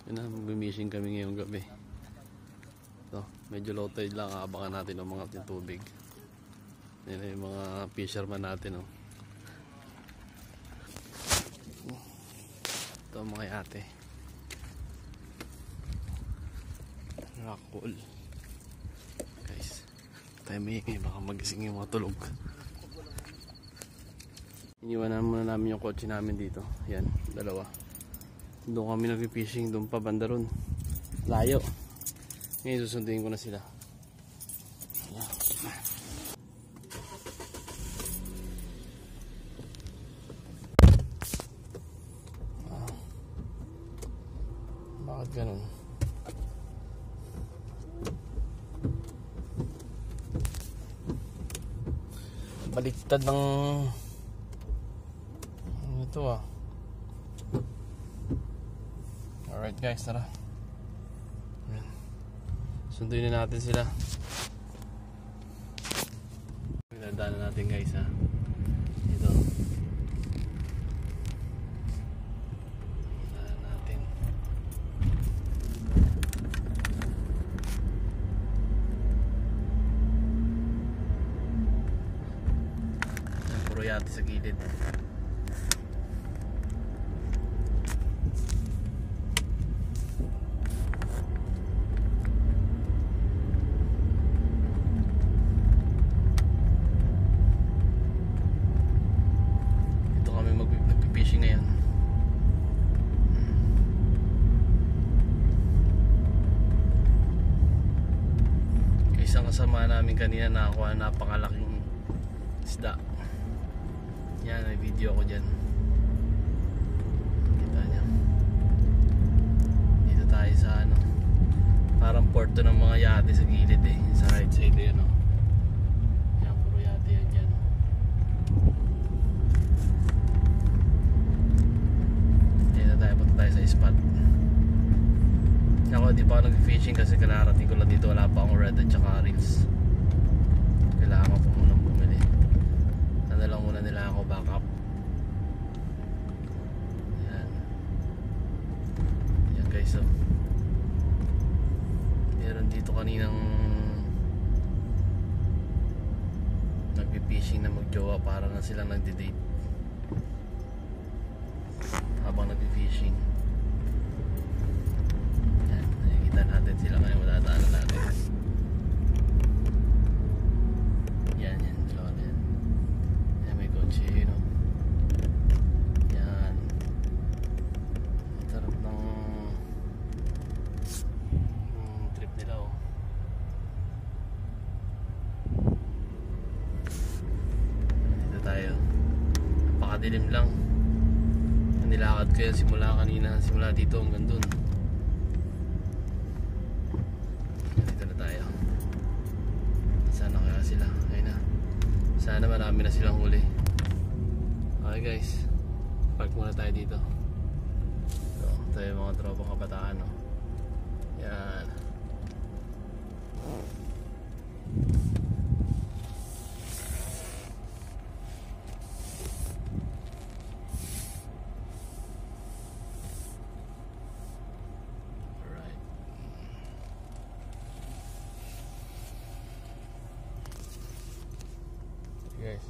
Yun na, mag-fishing kami ngayong gabi. So, medyo low tide lang, aabangan natin ang mga tubig. Yan yung mga fisherman natin, oh. Ito mga yate. Rockwool. Guys, tayo may baka magising yung mga tulog. Iniwanan muna namin yung kotse namin dito. Yan, dalawa. Doon kami nag-fishing, doon pa banda ron. Layo. Ngayon susunduin ko na sila. Yan. Bakit ganun? Baliktad ng ito ah. Alright guys, tara. Sunduin na natin sila. Pinadaanan natin guys ha. Ito. Pinadaanan natin. Puro yate sa gilid. Fishing ngayon. Isang kasama namin kanina nakakuha napakalaking isda. Yan, may video ko dyan. Kita nyo. Dito tayo sa ano, parang porto ng mga yate sa gilid eh. Sa right side yun oh. Yan, puro yate yan dyan. Tayo sa spot. Ako di pa ako nag-fishing kasi kanarating ko lang dito, wala pa akong red at saka reels. Kailangan ko pa munang bumili. Ano lang muna nila ako backup. Yan. Yan guys oh. Meron dito kaninang nag-fishing na magjowa, para na silang nagde-date habang nag-fishing. Yan, nakikita natin sila ngayon, madadaanan natin. Yan, dalawa na yan. Yan, may kotse yun oh. Yan. Sarap ng trip nila oh. Dito tayo. Napakadilim lang. Nilakad ko yan simula kanina, simula dito hanggang dun. Dito na tayo. Sana kaya sila? Ayun na. Sana marami na silang huli. Okay guys, park muna tayo dito. So, tayo mga tropang kabataan no? Yan. Guys.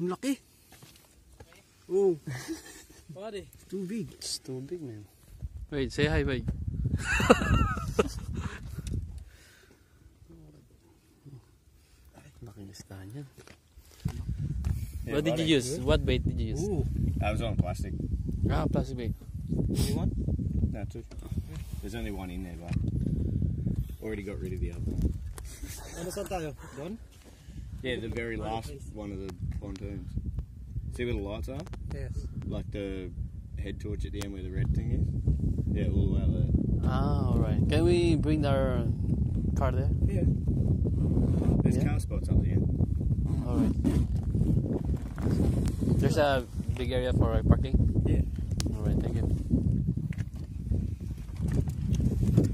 Ang laki. Oh. Pare, Too big. It's too big, man. Wait, say hi, wait. Laki na stahan yan. Yeah, What did you use? What bait did you use? Ooh. I was on plastic. Ah, plastic bait. only one? No, two. There's only one in there, but already got rid of the other one. Ano saan tayo? Doon? Yeah, the very last one of the pontoons. See where the lights are? Yes. Like the head torch at the end where the red thing is? Yeah, all the way out there. Ah, alright. Can we bring our car there? Yeah. There's Yeah. car spots up there. Alright. There's a big area for parking? Yeah. Alright, thank you.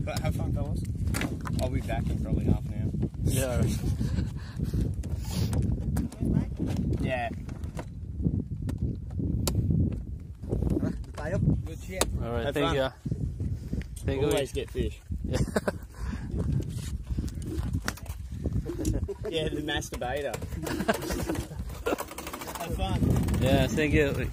But have fun, fellas. I'll be back in probably half an hour. Yeah. Yeah. tayo. Good shit. Alright, Have thank fun. you. Thank you. Always get fish. Yeah, the masturbator. Have fun. Yeah, thank you.